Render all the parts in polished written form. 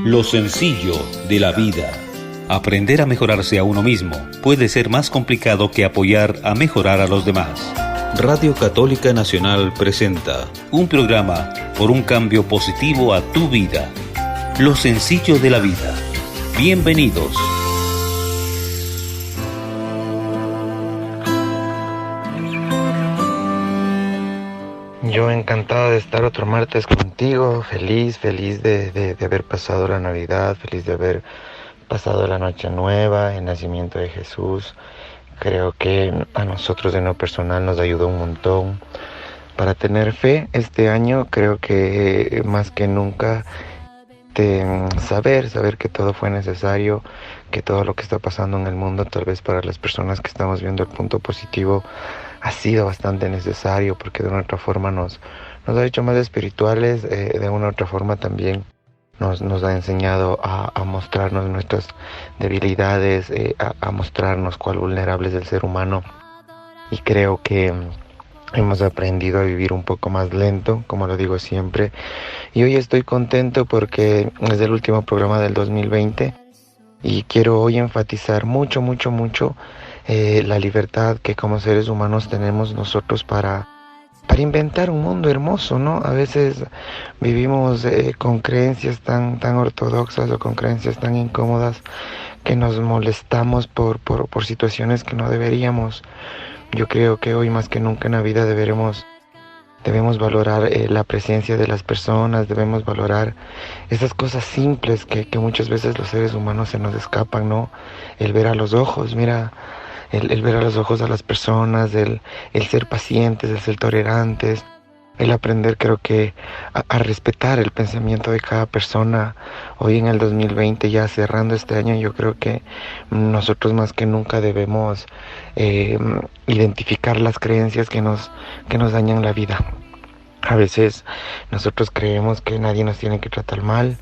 Lo sencillo de la vida. Aprender a mejorarse a uno mismo puede ser más complicado que apoyar a mejorar a los demás. Radio Católica Nacional presenta un programa por un cambio positivo a tu vida. Lo sencillo de la vida. Bienvenidos. Yo encantado de estar otro martes contigo, feliz de haber pasado la Navidad, feliz de haber pasado la Noche Nueva, el nacimiento de Jesús. Creo que a nosotros en lo personal nos ayudó un montón para tener fe este año. Creo que más que nunca saber que todo fue necesario, que todo lo que está pasando en el mundo, tal vez para las personas que estamos viendo el punto positivo, ha sido bastante necesario, porque de una u otra forma nos ha hecho más espirituales, de una u otra forma también nos ha enseñado a mostrarnos nuestras debilidades, a mostrarnos cuál vulnerables del ser humano. Y creo que hemos aprendido a vivir un poco más lento, como lo digo siempre. Y hoy estoy contento porque es el último programa del 2020 y quiero hoy enfatizar mucho la libertad que como seres humanos tenemos nosotros para inventar un mundo hermoso, ¿no? A veces vivimos con creencias tan ortodoxas o con creencias tan incómodas que nos molestamos por situaciones que no deberíamos. Yo creo que hoy más que nunca en la vida debemos valorar la presencia de las personas, debemos valorar esas cosas simples que muchas veces los seres humanos se nos escapan, ¿no? El ver a los ojos, mira, el ver a los ojos a las personas, el ser pacientes, el ser tolerantes, el aprender, creo que a respetar el pensamiento de cada persona. Hoy en el 2020, ya cerrando este año, yo creo que nosotros más que nunca debemos identificar las creencias que nos dañan la vida. A veces nosotros creemos que nadie nos tiene que tratar mal.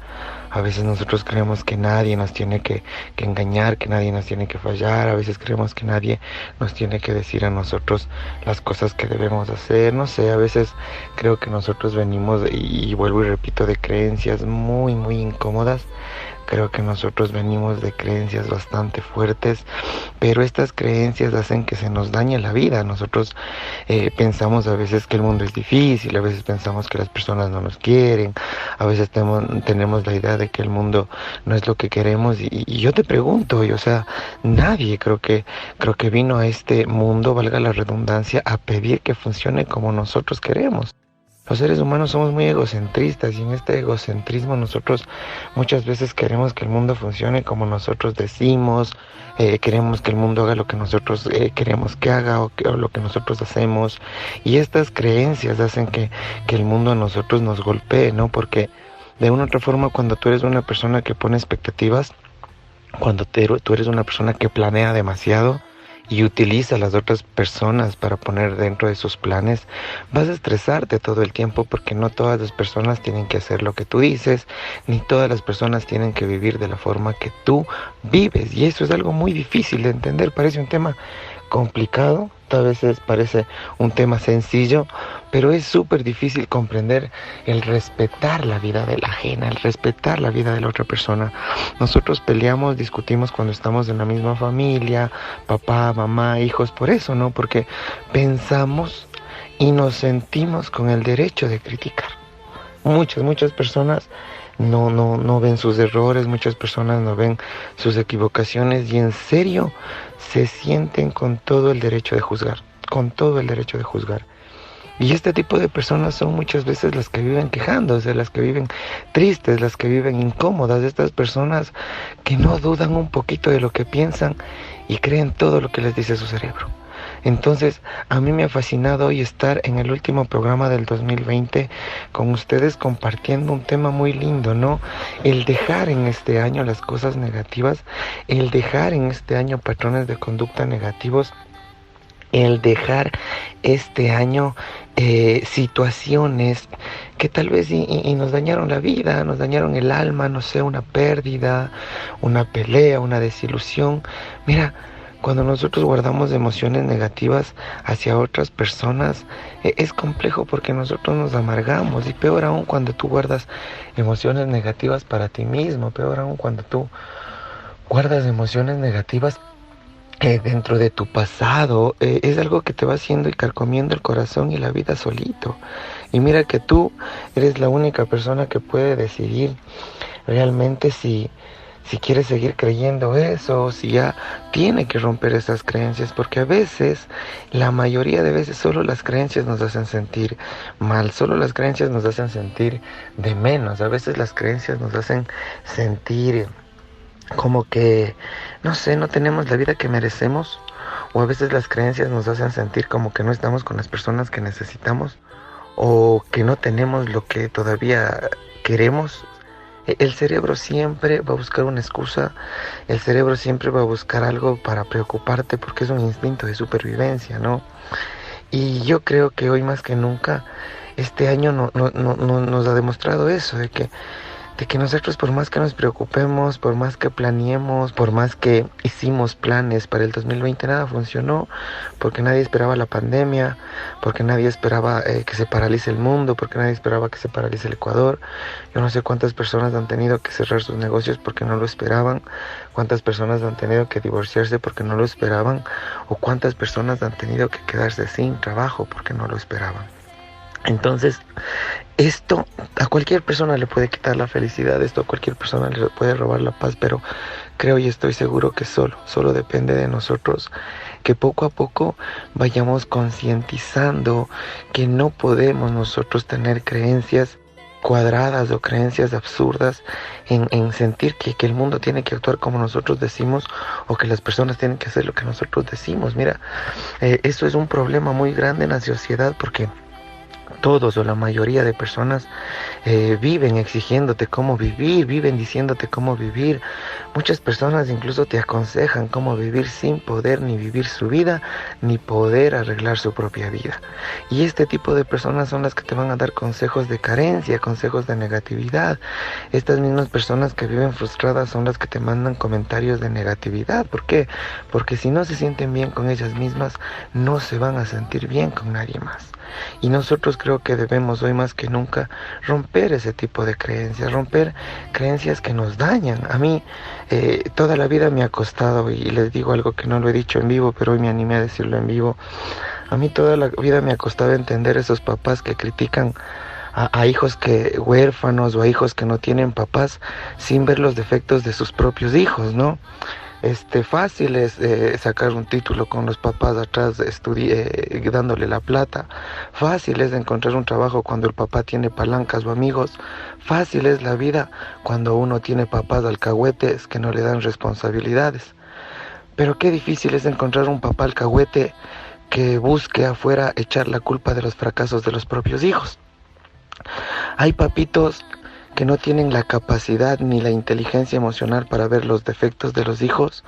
A veces nosotros creemos que nadie nos tiene que engañar, que nadie nos tiene que fallar. A veces creemos que nadie nos tiene que decir a nosotros las cosas que debemos hacer. No sé, a veces creo que nosotros venimos, y vuelvo y repito, de creencias muy incómodas. Creo que nosotros venimos de creencias bastante fuertes, pero estas creencias hacen que se nos dañe la vida. Nosotros pensamos a veces que el mundo es difícil, a veces pensamos que las personas no nos quieren, a veces tenemos la idea de que el mundo no es lo que queremos. Y yo te pregunto, nadie creo que vino a este mundo, valga la redundancia, a pedir que funcione como nosotros queremos. Los seres humanos somos muy egocentristas, y en este egocentrismo nosotros muchas veces queremos que el mundo funcione como nosotros decimos, queremos que el mundo haga lo que nosotros queremos que haga o lo que nosotros hacemos, y estas creencias hacen que el mundo a nosotros nos golpee, ¿no? Porque de una u otra forma, cuando tú eres una persona que pone expectativas, cuando tú eres una persona que planea demasiado y utiliza a las otras personas para poner dentro de sus planes, vas a estresarte todo el tiempo, porque no todas las personas tienen que hacer lo que tú dices, ni todas las personas tienen que vivir de la forma que tú vives, y eso es algo muy difícil de entender. Parece un tema complicado, a veces parece un tema sencillo, pero es súper difícil comprender el respetar la vida de la ajena, el respetar la vida de la otra persona. Nosotros peleamos, discutimos cuando estamos en la misma familia, papá, mamá, hijos, por eso, ¿no? Porque pensamos y nos sentimos con el derecho de criticar. Muchas personas no ven sus errores, muchas personas no ven sus equivocaciones, y en serio se sienten con todo el derecho de juzgar, Y este tipo de personas son muchas veces las que viven quejándose, las que viven tristes, las que viven incómodas, estas personas que no dudan un poquito de lo que piensan y creen todo lo que les dice su cerebro. Entonces, a mí me ha fascinado hoy estar en el último programa del 2020 con ustedes, compartiendo un tema muy lindo, ¿no? El dejar en este año las cosas negativas, el dejar en este año patrones de conducta negativos, el dejar este año situaciones que tal vez y nos dañaron la vida, nos dañaron el alma, no sé, una pérdida, una pelea, una desilusión. Mira, Cuando nosotros guardamos emociones negativas hacia otras personas, es complejo porque nosotros nos amargamos, y peor aún cuando tú guardas emociones negativas para ti mismo, peor aún cuando tú guardas emociones negativas dentro de tu pasado. Es algo que te va haciendo y carcomiendo el corazón y la vida solito. Y mira que tú eres la única persona que puede decidir realmente si quiere seguir creyendo eso, o si ya tiene que romper esas creencias, porque a veces, la mayoría de veces, solo las creencias nos hacen sentir mal, solo las creencias nos hacen sentir de menos, a veces las creencias nos hacen sentir como que, no sé, no tenemos la vida que merecemos, o a veces las creencias nos hacen sentir como que no estamos con las personas que necesitamos, o que no tenemos lo que todavía queremos. El cerebro siempre va a buscar una excusa, el cerebro siempre va a buscar algo para preocuparte, porque es un instinto de supervivencia, ¿no? Y yo creo que hoy más que nunca, este año nos ha demostrado eso, de que nosotros, por más que nos preocupemos, por más que planeemos, por más que hicimos planes para el 2020, nada funcionó, porque nadie esperaba la pandemia, porque nadie esperaba que se paralice el mundo, porque nadie esperaba que se paralice el Ecuador. Yo no sé cuántas personas han tenido que cerrar sus negocios porque no lo esperaban, cuántas personas han tenido que divorciarse porque no lo esperaban, o cuántas personas han tenido que quedarse sin trabajo porque no lo esperaban. Entonces, esto a cualquier persona le puede quitar la felicidad, esto a cualquier persona le puede robar la paz, pero creo y estoy seguro que solo depende de nosotros, que poco a poco vayamos concientizando que no podemos nosotros tener creencias cuadradas o creencias absurdas en sentir que el mundo tiene que actuar como nosotros decimos, o que las personas tienen que hacer lo que nosotros decimos. Mira, eso es un problema muy grande en la sociedad, porque todos o la mayoría de personas viven exigiéndote cómo vivir, viven diciéndote cómo vivir. Muchas personas incluso te aconsejan cómo vivir sin poder ni vivir su vida, ni poder arreglar su propia vida. Y este tipo de personas son las que te van a dar consejos de carencia, consejos de negatividad. Estas mismas personas que viven frustradas son las que te mandan comentarios de negatividad. ¿Por qué? Porque si no se sienten bien con ellas mismas, no se van a sentir bien con nadie más. Y nosotros creo que debemos hoy más que nunca romper ese tipo de creencias, romper creencias que nos dañan. A mí toda la vida me ha costado, y les digo algo que no lo he dicho en vivo, pero hoy me animé a decirlo en vivo. A mí toda la vida me ha costado entender esos papás que critican a hijos huérfanos, o a hijos que no tienen papás, sin ver los defectos de sus propios hijos, ¿no? Fácil es sacar un título con los papás atrás, dándole la plata. Fácil es encontrar un trabajo cuando el papá tiene palancas o amigos. Fácil es la vida cuando uno tiene papás alcahuetes que no le dan responsabilidades. Pero qué difícil es encontrar un papá alcahuete que busque afuera echar la culpa de los fracasos de los propios hijos. Hay papitos que no tienen la capacidad ni la inteligencia emocional para ver los defectos de los hijos.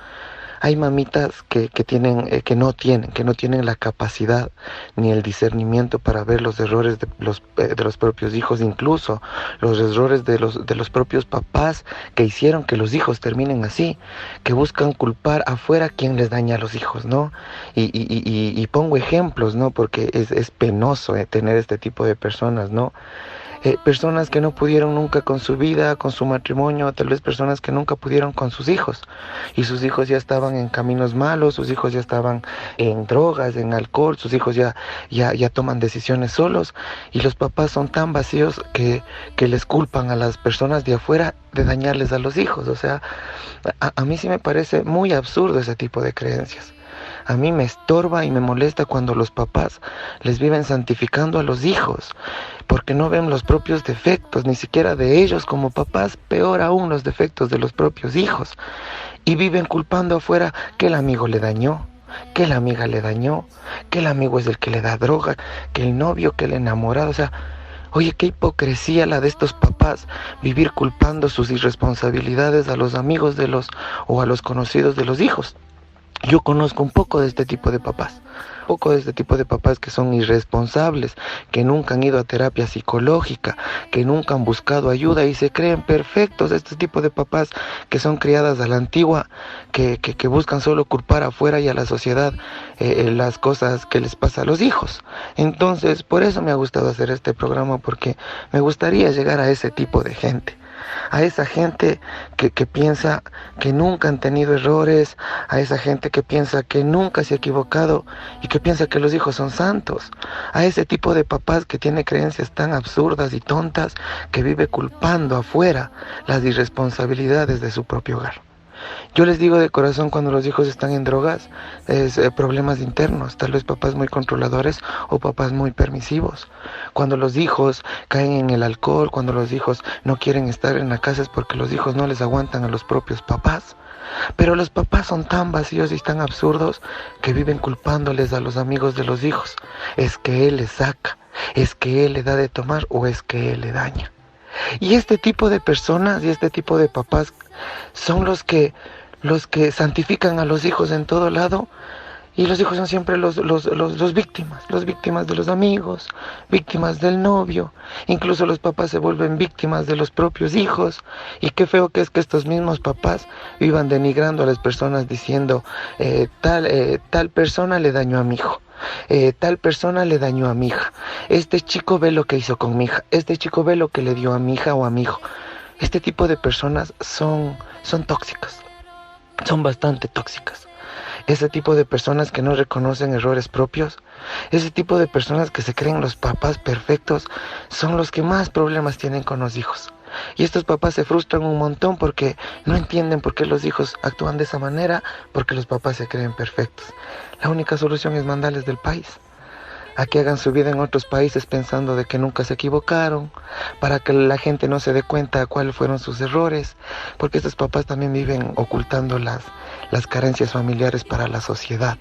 Hay mamitas que no tienen la capacidad ni el discernimiento para ver los errores de los propios hijos, incluso los errores de los propios papás que hicieron que los hijos terminen así, que buscan culpar afuera quien les daña a los hijos, ¿no? Y pongo ejemplos, ¿no? Porque es penoso tener este tipo de personas, ¿no? Personas que no pudieron nunca con su vida, con su matrimonio, tal vez personas que nunca pudieron con sus hijos, y sus hijos ya estaban en caminos malos, sus hijos ya estaban en drogas, en alcohol, sus hijos ya toman decisiones solos, y los papás son tan vacíos que les culpan a las personas de afuera de dañarles a los hijos. O sea, a mí sí me parece muy absurdo ese tipo de creencias. A mí me estorba y me molesta cuando los papás les viven santificando a los hijos, porque no ven los propios defectos, ni siquiera de ellos como papás, peor aún los defectos de los propios hijos. Y viven culpando afuera que el amigo le dañó, que la amiga le dañó, que el amigo es el que le da droga, que el novio, que el enamorado. O sea, oye, qué hipocresía la de estos papás, vivir culpando sus irresponsabilidades a los amigos o a los conocidos de los hijos. Yo conozco un poco de este tipo de papás. Que son irresponsables, que nunca han ido a terapia psicológica, que nunca han buscado ayuda y se creen perfectos. Este tipo de papás que son criadas a la antigua, que buscan solo culpar afuera y a la sociedad las cosas que les pasa a los hijos. Entonces, por eso me ha gustado hacer este programa, porque me gustaría llegar a ese tipo de gente. A esa gente que piensa que nunca han tenido errores, a esa gente que piensa que nunca se ha equivocado y que piensa que los hijos son santos, a ese tipo de papás que tiene creencias tan absurdas y tontas, que vive culpando afuera las irresponsabilidades de su propio hogar. Yo les digo de corazón, cuando los hijos están en drogas, es problemas internos, tal vez papás muy controladores o papás muy permisivos. Cuando los hijos caen en el alcohol, cuando los hijos no quieren estar en la casa, es porque los hijos no les aguantan a los propios papás. Pero los papás son tan vacíos y tan absurdos que viven culpándoles a los amigos de los hijos. Es que él les saca, es que él le da de tomar o es que él le daña. Y este tipo de personas y este tipo de papás son los que santifican a los hijos en todo lado, y los hijos son siempre los víctimas de los amigos, víctimas del novio. Incluso los papás se vuelven víctimas de los propios hijos, y qué feo que es que estos mismos papás vivan denigrando a las personas diciendo tal persona le dañó a mi hijo. Tal persona le dañó a mi hija. Este chico ve lo que hizo con mi hija. Este chico ve lo que le dio a mi hija o a mi hijo. Este tipo de personas son tóxicas. Son bastante tóxicas. Ese tipo de personas que no reconocen errores propios, ese tipo de personas que se creen los papás perfectos, son los que más problemas tienen con los hijos. Y estos papás se frustran un montón porque no entienden por qué los hijos actúan de esa manera, porque los papás se creen perfectos. La única solución es mandarles del país, a que hagan su vida en otros países pensando de que nunca se equivocaron, para que la gente no se dé cuenta de cuáles fueron sus errores, porque estos papás también viven ocultando las carencias familiares para la sociedad.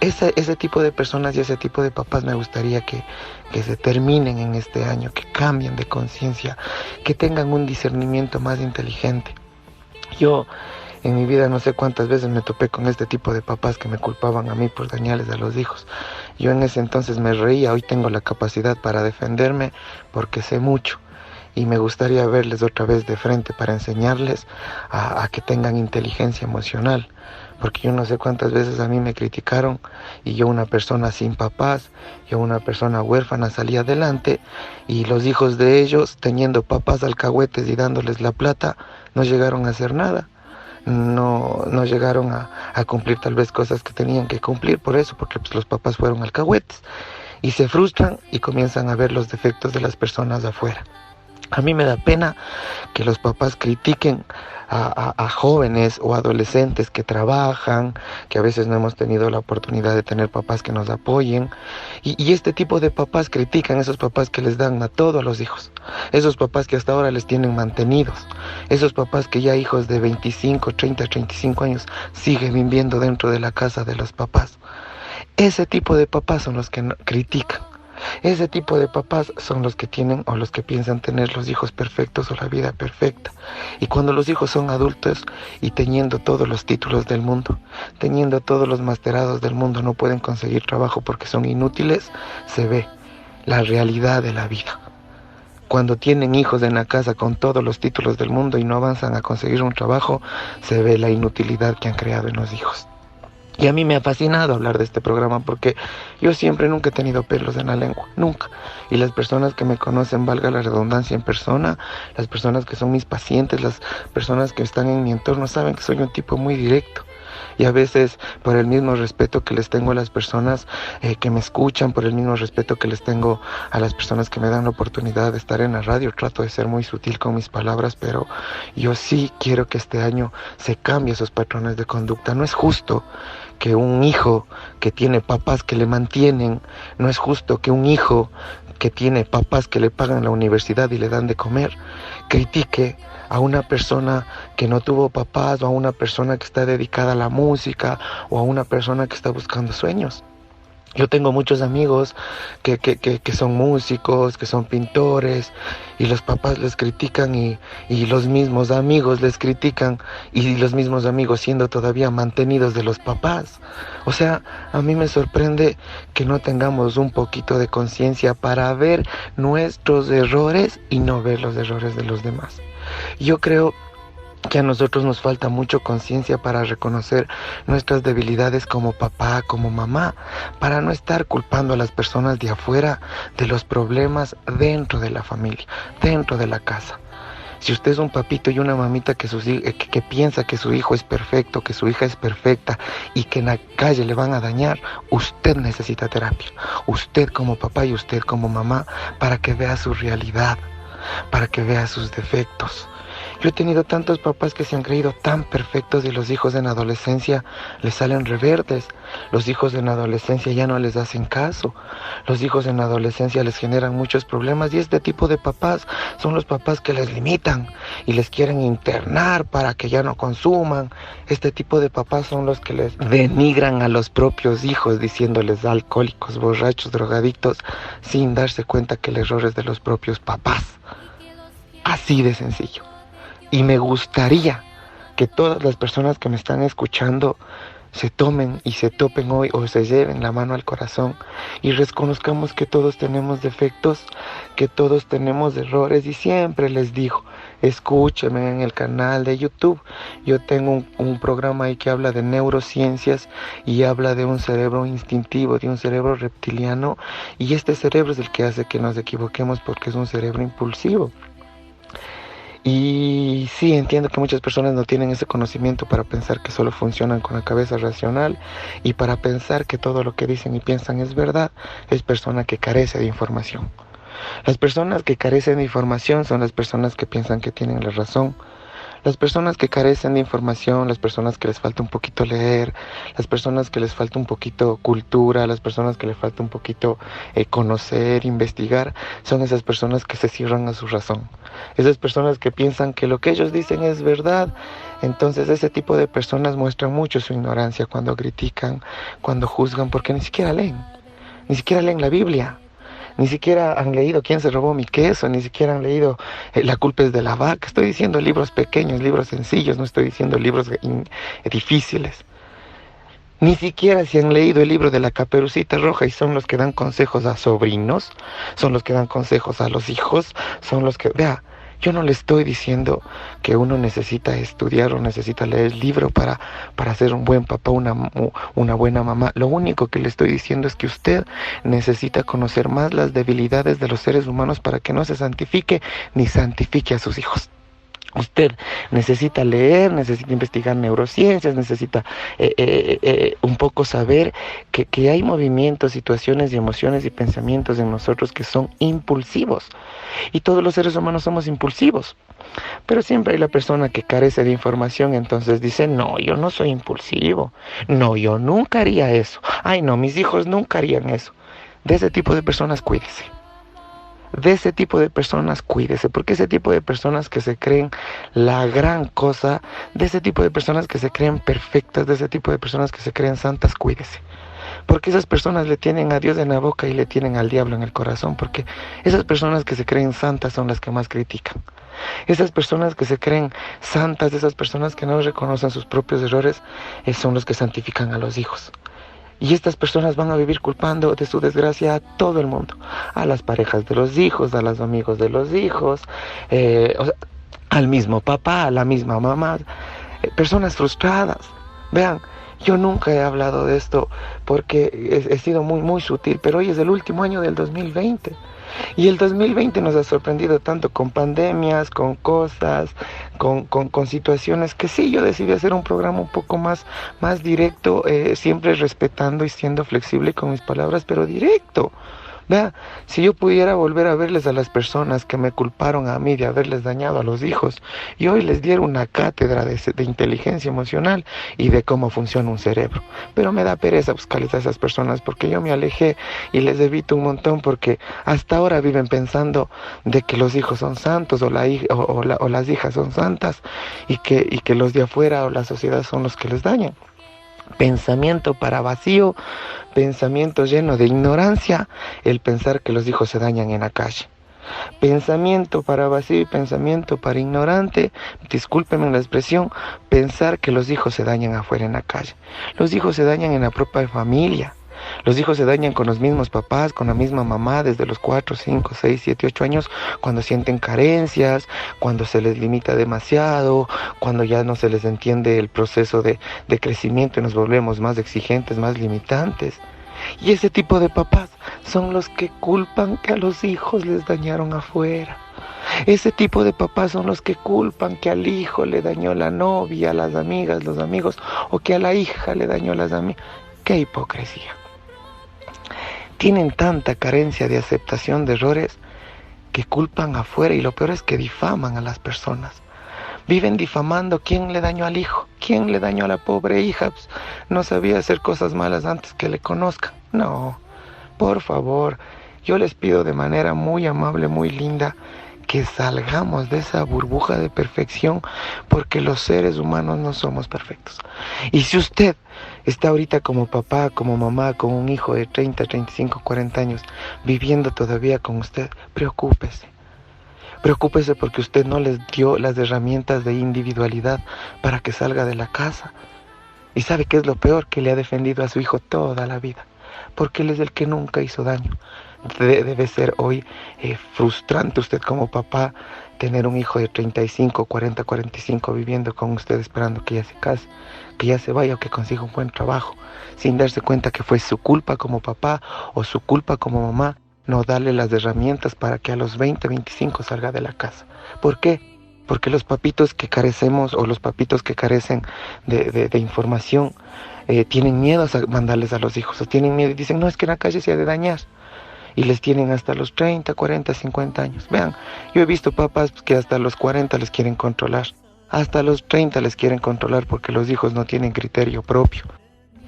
Ese tipo de personas y ese tipo de papás me gustaría que se terminen en este año, que cambien de conciencia, que tengan un discernimiento más inteligente. Yo en mi vida no sé cuántas veces me topé con este tipo de papás que me culpaban a mí por dañarles a los hijos. Yo en ese entonces me reía, hoy tengo la capacidad para defenderme porque sé mucho. Y me gustaría verles otra vez de frente para enseñarles a que tengan inteligencia emocional. Porque yo no sé cuántas veces a mí me criticaron y yo, una persona sin papás, yo una persona huérfana, salí adelante, y los hijos de ellos, teniendo papás alcahuetes y dándoles la plata, no llegaron a hacer nada. No llegaron a cumplir tal vez cosas que tenían que cumplir porque pues, los papás fueron alcahuetes. Y se frustran y comienzan a ver los defectos de las personas de afuera. A mí me da pena que los papás critiquen a jóvenes o adolescentes que trabajan, que a veces no hemos tenido la oportunidad de tener papás que nos apoyen. Y este tipo de papás critican a esos papás que les dan a todo a los hijos. Esos papás que hasta ahora les tienen mantenidos. Esos papás que ya hijos de 25, 30, 35 años siguen viviendo dentro de la casa de los papás. Ese tipo de papás son los que critican. Ese tipo de papás son los que tienen o los que piensan tener los hijos perfectos o la vida perfecta. Y cuando los hijos son adultos y teniendo todos los títulos del mundo, teniendo todos los masterados del mundo, no pueden conseguir trabajo porque son inútiles, se ve la realidad de la vida. Cuando tienen hijos en la casa con todos los títulos del mundo y no avanzan a conseguir un trabajo, se ve la inutilidad que han creado en los hijos. Y a mí me ha fascinado hablar de este programa porque yo nunca he tenido pelos en la lengua, nunca. Y las personas que me conocen, valga la redundancia, en persona, las personas que son mis pacientes, las personas que están en mi entorno, saben que soy un tipo muy directo. Y a veces, por el mismo respeto que les tengo a las personas que me escuchan, por el mismo respeto que les tengo a las personas que me dan la oportunidad de estar en la radio, trato de ser muy sutil con mis palabras, pero yo sí quiero que este año se cambie esos patrones de conducta. No es justo que un hijo que tiene papás que le mantienen, no es justo que un hijo que tiene papás que le pagan la universidad y le dan de comer, critique a una persona que no tuvo papás, o a una persona que está dedicada a la música, o a una persona que está buscando sueños. Yo tengo muchos amigos que son músicos, que son pintores, y los papás les critican y los mismos amigos les critican, y los mismos amigos siendo todavía mantenidos de los papás. O sea, a mí me sorprende que no tengamos un poquito de conciencia para ver nuestros errores y no ver los errores de los demás. Yo creo que a nosotros nos falta mucho conciencia para reconocer nuestras debilidades como papá, como mamá, para no estar culpando a las personas de afuera de los problemas dentro de la familia, dentro de la casa. Si usted es un papito y una mamita que piensa que su hijo es perfecto, que su hija es perfecta y que en la calle le van a dañar, usted necesita terapia. Usted como papá y usted como mamá, para que vea su realidad, para que vea sus defectos. Yo he tenido tantos papás que se han creído tan perfectos y los hijos en adolescencia les salen reverdes. Los hijos en adolescencia ya no les hacen caso. Los hijos en adolescencia les generan muchos problemas y este tipo de papás son los papás que les limitan y les quieren internar para que ya no consuman. Este tipo de papás son los que les denigran a los propios hijos diciéndoles alcohólicos, borrachos, drogadictos, sin darse cuenta que el error es de los propios papás. Así de sencillo. Y me gustaría que todas las personas que me están escuchando se tomen y se topen hoy o se lleven la mano al corazón y reconozcamos que todos tenemos defectos, que todos tenemos errores. Y siempre les digo, escúchenme en el canal de YouTube. Yo tengo un programa ahí que habla de neurociencias y habla de un cerebro instintivo, de un cerebro reptiliano, y este cerebro es el que hace que nos equivoquemos porque es un cerebro impulsivo. Y sí, entiendo que muchas personas no tienen ese conocimiento para pensar que solo funcionan con la cabeza racional y para pensar que todo lo que dicen y piensan es verdad. Es persona que carece de información. Las personas que carecen de información son las personas que piensan que tienen la razón. Las personas que carecen de información, las personas que les falta un poquito leer, las personas que les falta un poquito cultura, las personas que les falta un poquito conocer, investigar, son esas personas que se cierran a su razón. Esas personas que piensan que lo que ellos dicen es verdad. Entonces ese tipo de personas muestran mucho su ignorancia cuando critican, cuando juzgan, porque ni siquiera leen la Biblia. Ni siquiera han leído ¿Quién se robó mi queso? Ni siquiera han leído La culpa es de la vaca. Estoy diciendo libros pequeños, libros sencillos, no estoy diciendo libros difíciles. Ni siquiera si han leído el libro de la Caperucita Roja y son los que dan consejos a sobrinos, son los que dan consejos a los hijos, son los que... Vea, yo no le estoy diciendo que uno necesita estudiar o necesita leer el libro para ser un buen papá, una buena mamá. Lo único que le estoy diciendo es que usted necesita conocer más las debilidades de los seres humanos para que no se santifique ni santifique a sus hijos. Usted necesita leer, necesita investigar neurociencias, necesita un poco saber que hay movimientos, situaciones y emociones y pensamientos en nosotros que son impulsivos. Y todos los seres humanos somos impulsivos. Pero siempre hay la persona que carece de información, entonces dice, no, yo no soy impulsivo. No, yo nunca haría eso. Ay, no, mis hijos nunca harían eso. De ese tipo de personas, cuídese. De ese tipo de personas cuídese, porque ese tipo de personas que se creen la gran cosa, de ese tipo de personas que se creen perfectas, de ese tipo de personas que se creen santas, cuídese. Porque esas personas le tienen a Dios en la boca y le tienen al diablo en el corazón, porque esas personas que se creen santas son las que más critican. Esas personas que se creen santas, esas personas que no reconocen sus propios errores, son los que santifican a los hijos. Y estas personas van a vivir culpando de su desgracia a todo el mundo, a las parejas de los hijos, a los amigos de los hijos, al mismo papá, a la misma mamá, personas frustradas. Vean, yo nunca he hablado de esto porque he sido muy sutil, pero hoy es el último año del 2020. Y el 2020 nos ha sorprendido tanto con pandemias, con cosas, con situaciones que sí, yo decidí hacer un programa un poco más directo, siempre respetando y siendo flexible con mis palabras, pero directo. Vea, si yo pudiera volver a verles a las personas que me culparon a mí de haberles dañado a los hijos, y hoy les diera una cátedra de inteligencia emocional y de cómo funciona un cerebro. Pero me da pereza buscarles a esas personas porque yo me alejé y les evito un montón porque hasta ahora viven pensando de que los hijos son santos o las hijas son santas y que los de afuera o la sociedad son los que les dañan. Pensamiento para vacío, Pensamiento lleno de ignorancia, el pensar que los hijos se dañan en la calle. Pensamiento para vacío y pensamiento para ignorante, discúlpenme la expresión, pensar que los hijos se dañan afuera en la calle. Los hijos se dañan en la propia familia. Los hijos se dañan con los mismos papás, con la misma mamá, desde los 4, 5, 6, 7, 8 años, cuando sienten carencias, cuando se les limita demasiado, cuando ya no se les entiende el proceso de crecimiento y nos volvemos más exigentes, más limitantes. Y ese tipo de papás son los que culpan que a los hijos les dañaron afuera. Ese tipo de papás son los que culpan que al hijo le dañó la novia, las amigas, los amigos, o que a la hija le dañó las amigas. ¡Qué hipocresía! Tienen tanta carencia de aceptación de errores que culpan afuera, y lo peor es que difaman a las personas. Viven difamando quién le dañó al hijo, quién le dañó a la pobre hija. Pues, no sabía hacer cosas malas antes que le conozcan. No, por favor, yo les pido de manera muy amable, muy linda, que salgamos de esa burbuja de perfección, porque los seres humanos no somos perfectos. Y si usted está ahorita como papá, como mamá, con un hijo de 30, 35, 40 años, viviendo todavía con usted, preocúpese. Preocúpese porque usted no les dio las herramientas de individualidad para que salga de la casa. Y sabe qué es lo peor, que le ha defendido a su hijo toda la vida, porque él es el que nunca hizo daño. Debe ser hoy frustrante usted como papá tener un hijo de 35, 40, 45 viviendo con usted, esperando que ya se case, que ya se vaya o que consiga un buen trabajo, sin darse cuenta que fue su culpa como papá o su culpa como mamá no darle las herramientas para que a los 20, 25 salga de la casa. ¿Por qué? Porque los papitos que carecemos o los papitos que carecen de información tienen miedo a mandarles a los hijos, o tienen miedo y dicen, no, es que en la calle se ha de dañar. Y les tienen hasta los 30, 40, 50 años. Vean, yo he visto papás que hasta los 40 les quieren controlar. Hasta los 30 les quieren controlar porque los hijos no tienen criterio propio.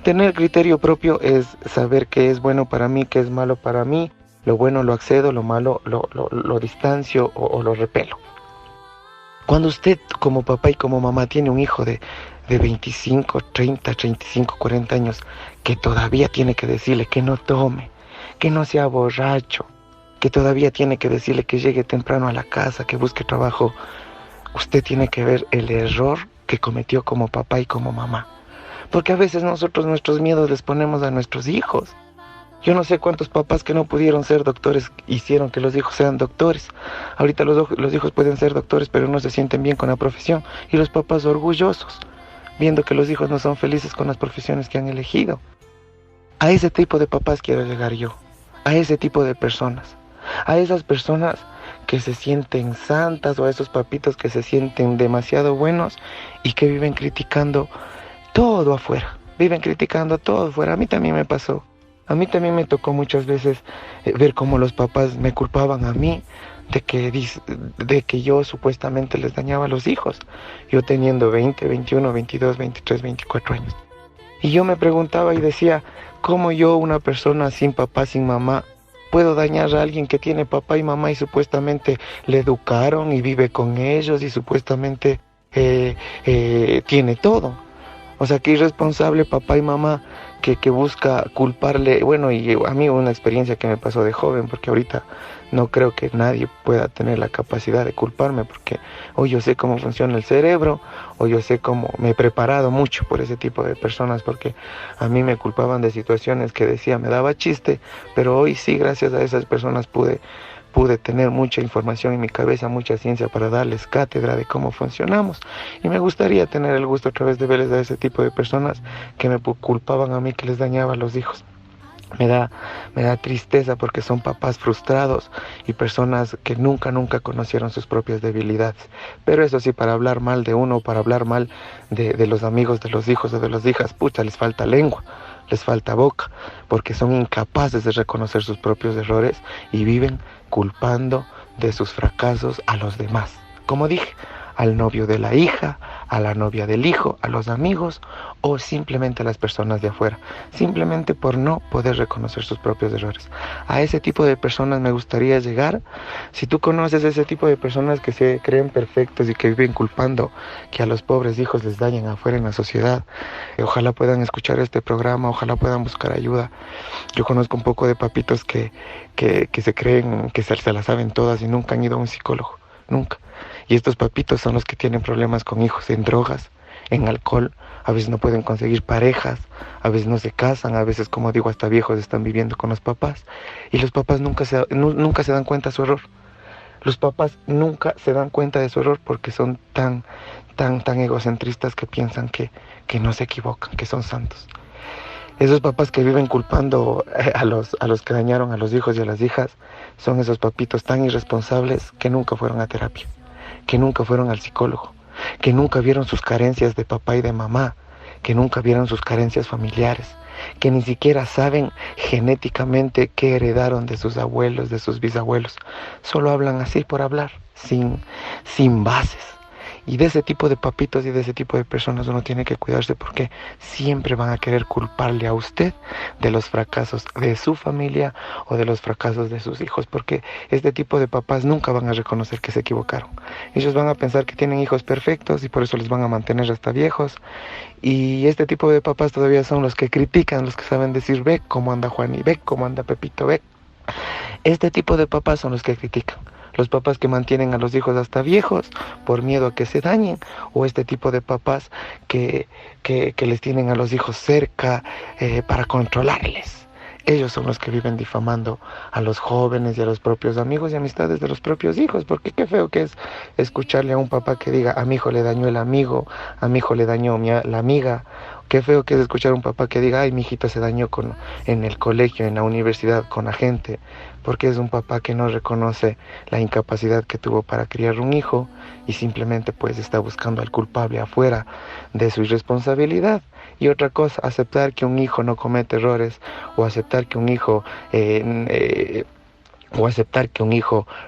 Tener criterio propio es saber qué es bueno para mí, qué es malo para mí. Lo bueno lo accedo, lo malo lo distancio o lo repelo. Cuando usted como papá y como mamá tiene un hijo de 25, 30, 35, 40 años que todavía tiene que decirle que no tome, que no sea borracho, que todavía tiene que decirle que llegue temprano a la casa, que busque trabajo, usted tiene que ver el error que cometió como papá y como mamá. Porque a veces nosotros nuestros miedos les ponemos a nuestros hijos. Yo no sé cuántos papás que no pudieron ser doctores hicieron que los hijos sean doctores. Ahorita los hijos pueden ser doctores, pero no se sienten bien con la profesión. Y los papás orgullosos, viendo que los hijos no son felices con las profesiones que han elegido. A ese tipo de papás quiero llegar yo. A ese tipo de personas. A esas personas que se sienten santas, o a esos papitos que se sienten demasiado buenos y que viven criticando todo afuera. Viven criticando todo afuera. A mí también me pasó. A mí también me tocó muchas veces ver cómo los papás me culpaban a mí de que yo supuestamente les dañaba a los hijos. Yo teniendo 20, 21, 22, 23, 24 años. Y yo me preguntaba y decía, ¿cómo yo, una persona sin papá, sin mamá, puedo dañar a alguien que tiene papá y mamá y supuestamente le educaron y vive con ellos y supuestamente tiene todo? O sea, que irresponsable papá y mamá que busca culparle. Bueno, y a mí una experiencia que me pasó de joven, porque ahorita no creo que nadie pueda tener la capacidad de culparme, porque hoy yo sé cómo funciona el cerebro, o yo sé cómo me he preparado mucho por ese tipo de personas, porque a mí me culpaban de situaciones que decía me daba chiste, pero hoy sí, gracias a esas personas pude tener mucha información en mi cabeza, mucha ciencia para darles cátedra de cómo funcionamos. Y me gustaría tener el gusto otra vez de verles a ese tipo de personas que me culpaban a mí que les dañaba a los hijos. Me da tristeza porque son papás frustrados y personas que nunca conocieron sus propias debilidades. Pero eso sí, para hablar mal de uno, para hablar mal de los amigos de los hijos o de las hijas, pucha, les falta lengua, les falta boca, porque son incapaces de reconocer sus propios errores y viven culpando de sus fracasos a los demás. Como dije, al novio de la hija, a la novia del hijo, a los amigos o simplemente a las personas de afuera, simplemente por no poder reconocer sus propios errores. A ese tipo de personas me gustaría llegar. Si tú conoces ese tipo de personas que se creen perfectos y que viven culpando que a los pobres hijos les dañen afuera en la sociedad, ojalá puedan escuchar este programa, ojalá puedan buscar ayuda. Yo conozco un poco de papitos que se creen que se las saben todas y nunca han ido a un psicólogo, nunca. Y estos papitos son los que tienen problemas con hijos en drogas, en alcohol, a veces no pueden conseguir parejas, a veces no se casan, a veces, como digo, hasta viejos están viviendo con los papás. Y los papás nunca se dan cuenta de su error. Los papás nunca se dan cuenta de su error porque son tan egocentristas que piensan que no se equivocan, que son santos. Esos papás que viven culpando a los que dañaron a los hijos y a las hijas son esos papitos tan irresponsables que nunca fueron a terapia, que nunca fueron al psicólogo, que nunca vieron sus carencias de papá y de mamá, que nunca vieron sus carencias familiares, que ni siquiera saben genéticamente qué heredaron de sus abuelos, de sus bisabuelos. Solo hablan así por hablar, sin bases. Y de ese tipo de papitos y de ese tipo de personas uno tiene que cuidarse porque siempre van a querer culparle a usted de los fracasos de su familia o de los fracasos de sus hijos, porque este tipo de papás nunca van a reconocer que se equivocaron. Ellos van a pensar que tienen hijos perfectos y por eso les van a mantener hasta viejos. Y este tipo de papás todavía son los que critican, los que saben decir, ve cómo anda Juan y ve cómo anda Pepito, ve. Este tipo de papás son los que critican. Los papás que mantienen a los hijos hasta viejos por miedo a que se dañen, o este tipo de papás que les tienen a los hijos cerca para controlarles. Ellos son los que viven difamando a los jóvenes y a los propios amigos y amistades de los propios hijos, porque qué feo que es escucharle a un papá que diga, a mi hijo le dañó el amigo, a mi hijo le dañó la amiga. Qué feo que es escuchar a un papá que diga, ay, mi hijito se dañó en el colegio, en la universidad, con la gente, porque es un papá que no reconoce la incapacidad que tuvo para criar un hijo y simplemente pues está buscando al culpable afuera de su irresponsabilidad. Y otra cosa, aceptar que un hijo no comete errores o aceptar que un hijo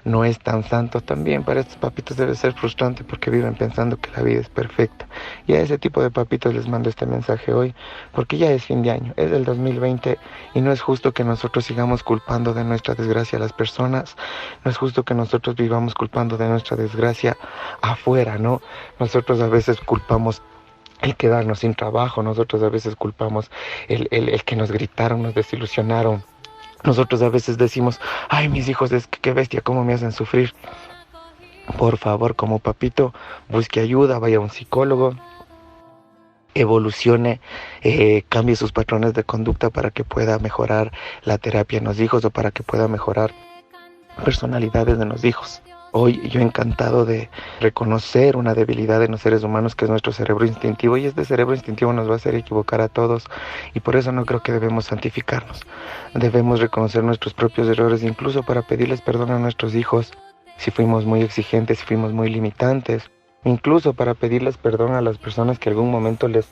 no es tan santo también para estos papitos debe ser frustrante porque viven pensando que la vida es perfecta. Y a ese tipo de papitos les mando este mensaje hoy porque ya es fin de año, es el 2020 y no es justo que nosotros sigamos culpando de nuestra desgracia a las personas, no es justo que nosotros vivamos culpando de nuestra desgracia afuera, ¿no? Nosotros a veces culpamos el quedarnos sin trabajo, nosotros a veces culpamos el que nos gritaron, nos desilusionaron. Nosotros a veces decimos, ay, mis hijos, es que qué bestia, cómo me hacen sufrir. Por favor, como papito, busque ayuda, vaya a un psicólogo, evolucione, cambie sus patrones de conducta para que pueda mejorar la terapia en los hijos o para que pueda mejorar personalidades de los hijos. Hoy yo encantado de reconocer una debilidad en los seres humanos que es nuestro cerebro instintivo y este cerebro instintivo nos va a hacer equivocar a todos y por eso no creo que debemos santificarnos. Debemos reconocer nuestros propios errores incluso para pedirles perdón a nuestros hijos si fuimos muy exigentes, si fuimos muy limitantes, incluso para pedirles perdón a las personas que en algún momento les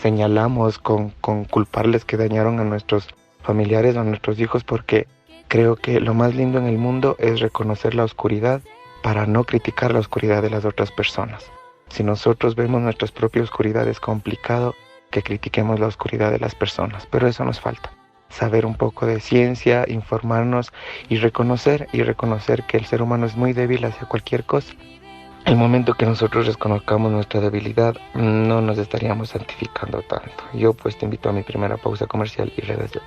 señalamos con culparles que dañaron a nuestros familiares o a nuestros hijos porque creo que lo más lindo en el mundo es reconocer la oscuridad para no criticar la oscuridad de las otras personas. Si nosotros vemos nuestra propia oscuridad es complicado que critiquemos la oscuridad de las personas, pero eso nos falta. Saber un poco de ciencia, informarnos y reconocer que el ser humano es muy débil hacia cualquier cosa. El momento que nosotros reconozcamos nuestra debilidad, no nos estaríamos santificando tanto. Yo pues te invito a mi primera pausa comercial y regreso.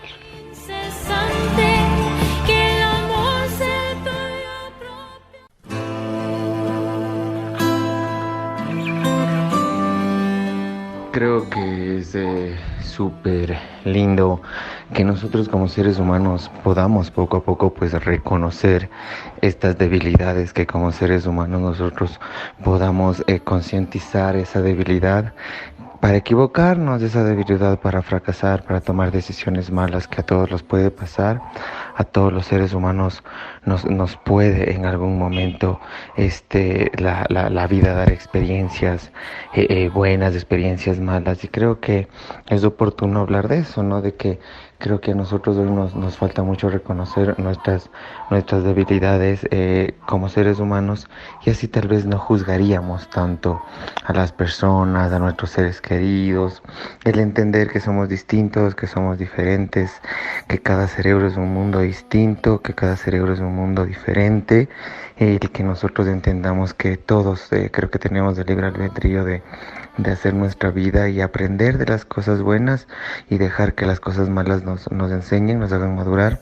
Creo que es súper lindo que nosotros como seres humanos podamos poco a poco pues reconocer estas debilidades, que como seres humanos nosotros podamos concientizar esa debilidad para equivocarnos, de esa debilidad para fracasar, para tomar decisiones malas que a todos los puede pasar, a todos los seres humanos nos puede en algún momento la vida dar experiencias buenas, experiencias malas, y creo que es oportuno hablar de eso, ¿no? De que creo que a nosotros hoy nos falta mucho reconocer nuestras debilidades como seres humanos, y así tal vez no juzgaríamos tanto a las personas, a nuestros seres queridos, el entender que somos distintos, que somos diferentes, que cada cerebro es un mundo distinto, que cada cerebro es un mundo diferente, y que nosotros entendamos que todos creo que tenemos el libre albedrío de hacer nuestra vida y aprender de las cosas buenas y dejar que las cosas malas nos enseñen, nos hagan madurar.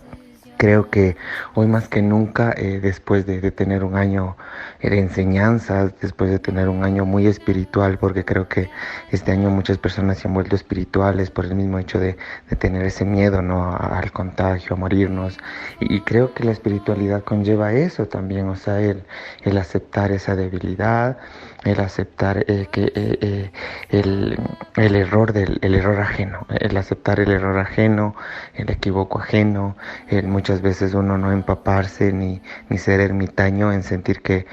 Creo que hoy más que nunca, después de tener un año de enseñanzas, después de tener un año muy espiritual, porque creo que este año muchas personas se han vuelto espirituales por el mismo hecho de tener ese miedo, ¿no? Al contagio, a morirnos. Y creo que la espiritualidad conlleva eso también, o sea, el aceptar esa debilidad, el aceptar el error ajeno, el aceptar el error ajeno, el equivoco ajeno, el muchas veces uno no empaparse ni ser ermitaño en sentir que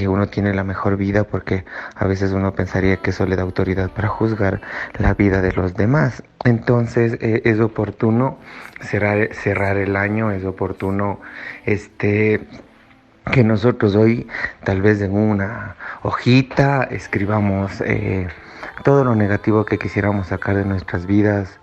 uno tiene la mejor vida, porque a veces uno pensaría que eso le da autoridad para juzgar la vida de los demás. Entonces es oportuno cerrar el año, es oportuno que nosotros hoy tal vez en una hojita escribamos todo lo negativo que quisiéramos sacar de nuestras vidas,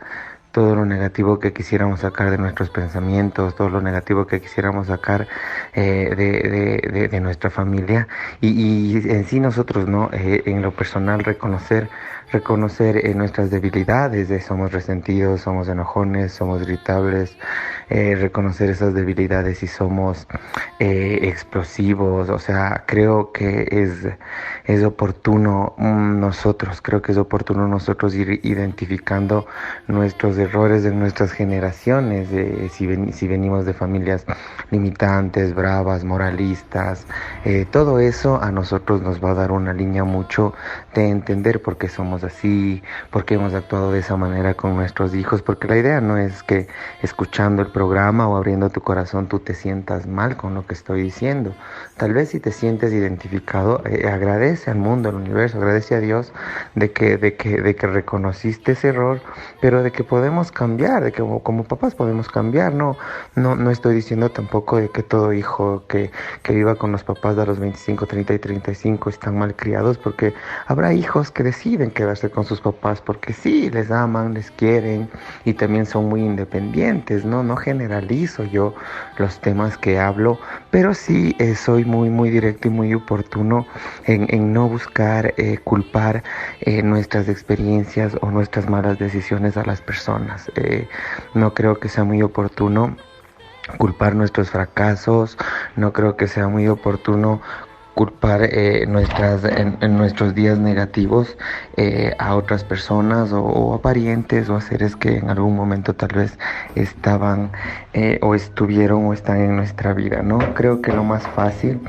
todo lo negativo que quisiéramos sacar de nuestros pensamientos, todo lo negativo que quisiéramos sacar de nuestra familia, y en sí nosotros, ¿no? En lo personal reconocer nuestras debilidades, somos resentidos, somos enojones, somos irritables, reconocer esas debilidades y somos explosivos. O sea, creo que es oportuno creo que es oportuno nosotros ir identificando nuestros errores de nuestras generaciones, si venimos de familias limitantes, bravas, moralistas, todo eso a nosotros nos va a dar una línea mucho de entender por qué somos así, por qué hemos actuado de esa manera con nuestros hijos, porque la idea no es que escuchando el programa o abriendo tu corazón tú te sientas mal con lo que estoy diciendo. Tal vez si te sientes identificado, agradece al mundo, al universo, agradece a Dios de que reconociste ese error, pero de que podemos cambiar, de que como papás podemos cambiar. No estoy diciendo tampoco de que todo hijo que viva con los papás de los 25, 30 y 35 están mal criados, porque habrá hijos que deciden quedarse con sus papás porque sí, les aman, les quieren y también son muy independientes, ¿no? No generalizo yo los temas que hablo, pero sí soy muy directo y muy oportuno en no buscar culpar nuestras experiencias o nuestras malas decisiones a las personas. No creo que sea muy oportuno culpar nuestros fracasos, no creo que sea muy oportuno culpar en nuestros días negativos a otras personas o a parientes o a seres que en algún momento tal vez estaban o estuvieron o están en nuestra vida, ¿no? Creo que lo más fácil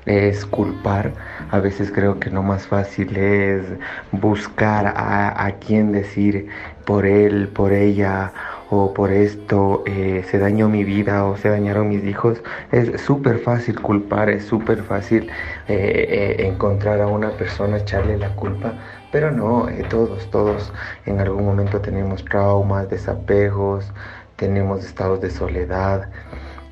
es culpar. A veces creo que lo más fácil es buscar a quién decir por él, por ella o por esto se dañó mi vida o se dañaron mis hijos. Es súper fácil culpar, es súper fácil encontrar a una persona, echarle la culpa, pero no, todos en algún momento tenemos traumas, desapegos, tenemos estados de soledad.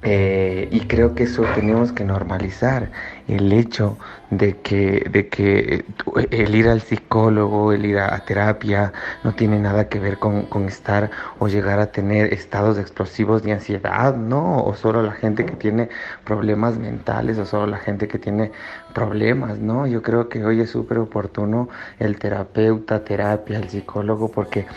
Y creo que eso tenemos que normalizar, el hecho de que el ir al psicólogo, el ir a terapia, no tiene nada que ver con estar o llegar a tener estados explosivos de ansiedad, ¿no? O solo la gente que tiene problemas mentales, o solo la gente que tiene problemas, ¿no? Yo creo que hoy es súper oportuno el terapeuta, terapia, el psicólogo, porque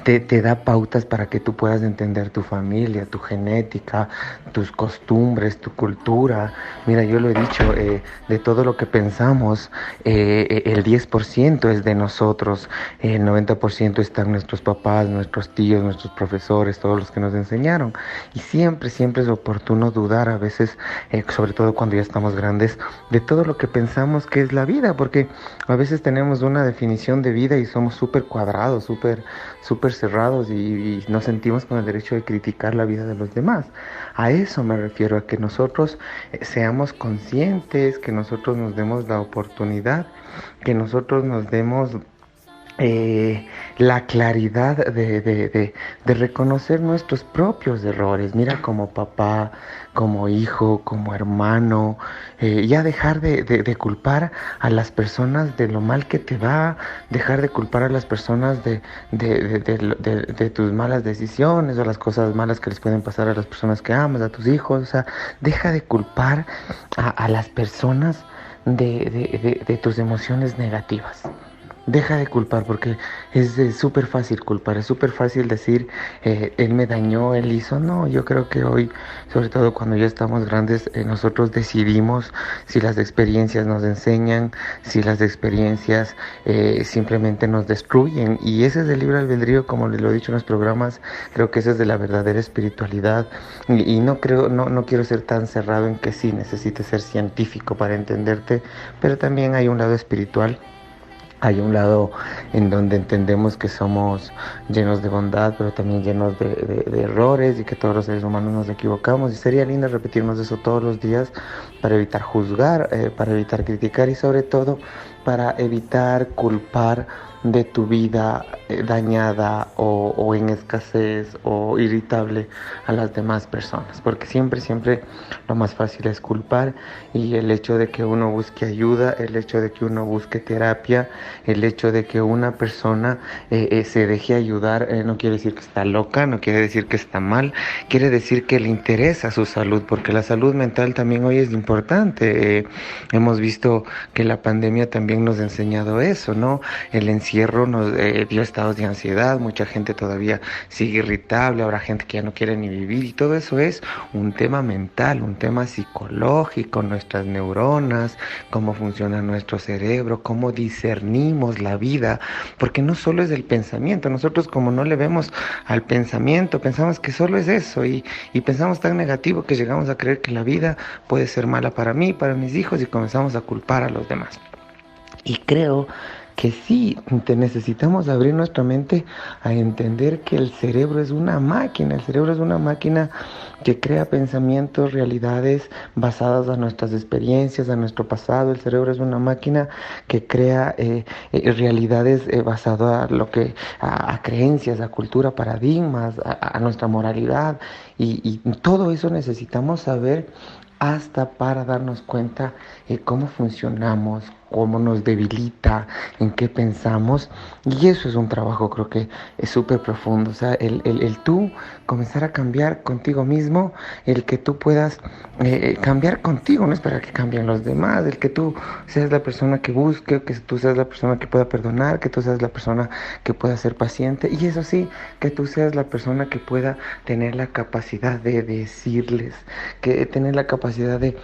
te da pautas para que tú puedas entender tu familia, tu genética, tus costumbres, tu cultura. Mira, yo lo he dicho, de todo lo que pensamos, el 10% es de nosotros, el 90% están nuestros papás, nuestros tíos, nuestros profesores, todos los que nos enseñaron. Y siempre es oportuno dudar a veces, sobre todo cuando ya estamos grandes, de todo lo que pensamos que es la vida, porque a veces tenemos una definición de vida y somos súper cuadrados, súper cerrados y nos sentimos con el derecho de criticar la vida de los demás. A eso me refiero, a que nosotros seamos conscientes, que nosotros nos demos la oportunidad, que nosotros nos demos la claridad de reconocer nuestros propios errores. Mira, como papá, como hijo, como hermano, ya dejar de culpar a las personas de lo mal que te va, dejar de culpar a las personas de tus malas decisiones o las cosas malas que les pueden pasar a las personas que amas, a tus hijos. O sea, deja de culpar a las personas de tus emociones negativas. Deja de culpar, porque es súper fácil culpar, es súper fácil decir, él me dañó, él hizo. No, yo creo que hoy, sobre todo cuando ya estamos grandes, nosotros decidimos si las experiencias nos enseñan, si las experiencias simplemente nos destruyen. Y ese es el libre albedrío, como lo he dicho en los programas. Creo que ese es de la verdadera espiritualidad. Y no quiero ser tan cerrado en que sí necesites ser científico para entenderte, pero también hay un lado espiritual. Hay un lado en donde entendemos que somos llenos de bondad, pero también llenos de errores, y que todos los seres humanos nos equivocamos. Y sería lindo repetirnos eso todos los días para evitar juzgar, para evitar criticar y sobre todo para evitar culpar de tu vida dañada o en escasez o irritable a las demás personas, porque siempre lo más fácil es culpar. Y el hecho de que uno busque ayuda, el hecho de que uno busque terapia, el hecho de que una persona se deje ayudar, no quiere decir que está loca, no quiere decir que está mal, quiere decir que le interesa su salud, porque la salud mental también hoy es importante. Hemos visto que la pandemia también nos ha enseñado eso, ¿no? El encierro nos dio estados de ansiedad, mucha gente todavía sigue irritable, habrá gente que ya no quiere ni vivir, y todo eso es un tema mental, un tema psicológico, nuestras neuronas, cómo funciona nuestro cerebro, cómo discernimos la vida, porque no solo es el pensamiento. Nosotros, como no le vemos al pensamiento, pensamos que solo es eso, y pensamos tan negativo que llegamos a creer que la vida puede ser mala para mí, para mis hijos, y comenzamos a culpar a los demás. Y creo que sí, necesitamos abrir nuestra mente a entender que el cerebro es una máquina. El cerebro es una máquina que crea pensamientos, realidades basadas a nuestras experiencias, a nuestro pasado. El cerebro es una máquina que crea realidades basadas a creencias, a cultura, paradigmas, a nuestra moralidad. Y todo eso necesitamos saber hasta para darnos cuenta cómo funcionamos, cómo nos debilita, en qué pensamos. Y eso es un trabajo, creo que es súper profundo. O sea, el tú comenzar a cambiar contigo mismo, el que tú puedas cambiar contigo, no esperar que cambien los demás, el que tú seas la persona que busque, que tú seas la persona que pueda perdonar, que tú seas la persona que pueda ser paciente, y eso sí, que tú seas la persona que pueda tener la capacidad de decirles, que tener la capacidad de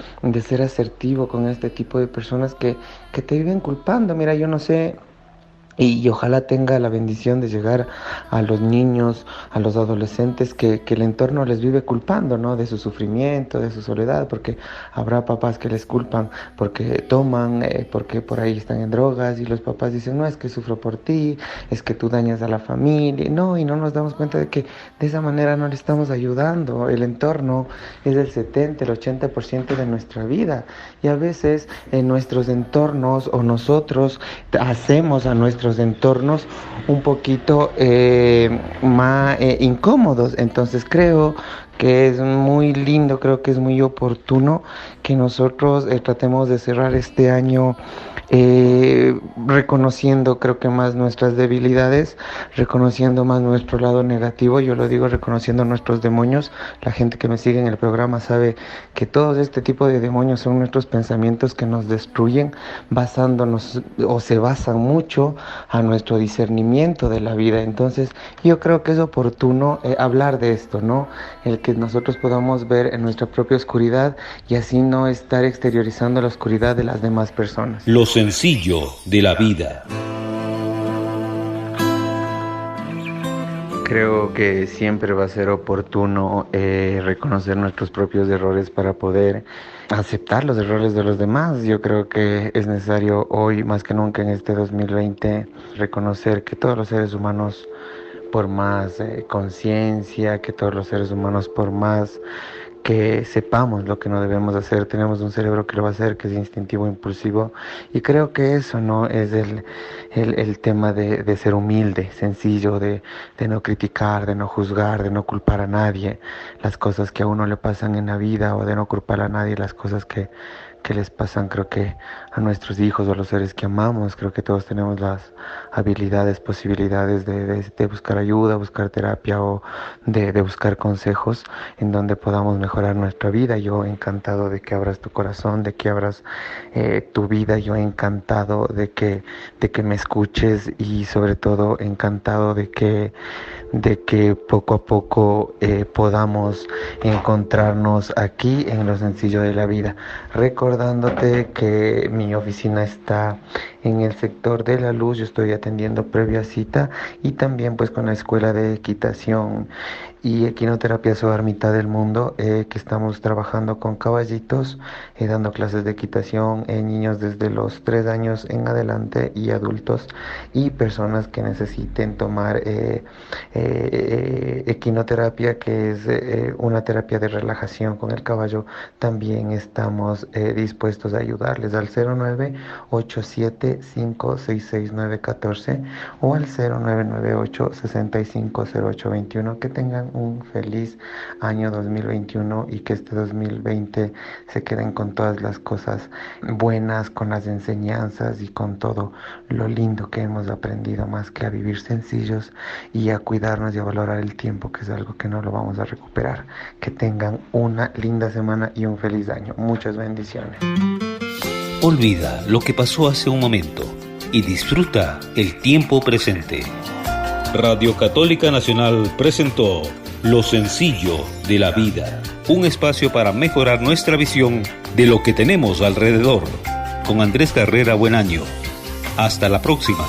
ser asertivo con este tipo de personas que te viven culpando. Mira, yo no sé, y ojalá tenga la bendición de llegar a los niños, a los adolescentes que el entorno les vive culpando, ¿no? De su sufrimiento, de su soledad, porque habrá papás que les culpan porque toman, porque por ahí están en drogas, y los papás dicen, no, es que sufro por ti, es que tú dañas a la familia. No, y no nos damos cuenta de que de esa manera no le estamos ayudando. El entorno es el 70, el 80% de nuestra vida, y a veces en nuestros entornos, o nosotros hacemos a nuestros entornos un poquito más incómodos. Entonces creo que es muy lindo, creo que es muy oportuno que nosotros tratemos de cerrar este año reconociendo, creo que más nuestras debilidades, reconociendo más nuestro lado negativo. Yo lo digo, reconociendo nuestros demonios. La gente que me sigue en el programa sabe que todo este tipo de demonios son nuestros pensamientos que nos destruyen, basándonos, o se basan mucho a nuestro discernimiento de la vida. Entonces yo creo que es oportuno hablar de esto, ¿no? El que nosotros podamos ver en nuestra propia oscuridad, y así no estar exteriorizando la oscuridad de las demás personas. Lo sencillo de la vida. Creo que siempre va a ser oportuno reconocer nuestros propios errores para poder aceptar los errores de los demás. Yo creo que es necesario hoy, más que nunca en este 2020, reconocer que todos los seres humanos por más conciencia, que todos los seres humanos, por más que sepamos lo que no debemos hacer, tenemos un cerebro que lo va a hacer, que es instintivo, impulsivo, y creo que eso no es el tema de ser humilde, sencillo, de no criticar, de no juzgar, de no culpar a nadie las cosas que a uno le pasan en la vida, o de no culpar a nadie las cosas que les pasan, creo que a nuestros hijos o a los seres que amamos. Creo que todos tenemos las habilidades, posibilidades de buscar ayuda, buscar terapia, o de buscar consejos en donde podamos mejorar nuestra vida. Yo encantado de que abras tu corazón, de que abras tu vida. Yo encantado de que me escuches, y sobre todo encantado de que poco a poco podamos encontrarnos aquí en lo sencillo de la vida. Recordándote que mi oficina está en el sector de La Luz. Yo estoy atendiendo previa cita, y también pues con la escuela de equitación y equinoterapia Soar Mitad del Mundo, que estamos trabajando con caballitos, dando clases de equitación en niños desde los 3 años en adelante, y adultos y personas que necesiten tomar equinoterapia, que es una terapia de relajación con el caballo. También estamos dispuestos a ayudarles al 0987566914 o al 0998650821. Que tengan un feliz año 2021, y que este 2020 se queden con todas las cosas buenas, con las enseñanzas y con todo lo lindo que hemos aprendido, más que a vivir sencillos y a cuidarnos y a valorar el tiempo, que es algo que no lo vamos a recuperar. Que tengan una linda semana y un feliz año. Muchas bendiciones. Olvida lo que pasó hace un momento y disfruta el tiempo presente. Radio Católica Nacional presentó Lo sencillo de la vida, un espacio para mejorar nuestra visión de lo que tenemos alrededor. Con Andrés Carrera Buenaño. Hasta la próxima.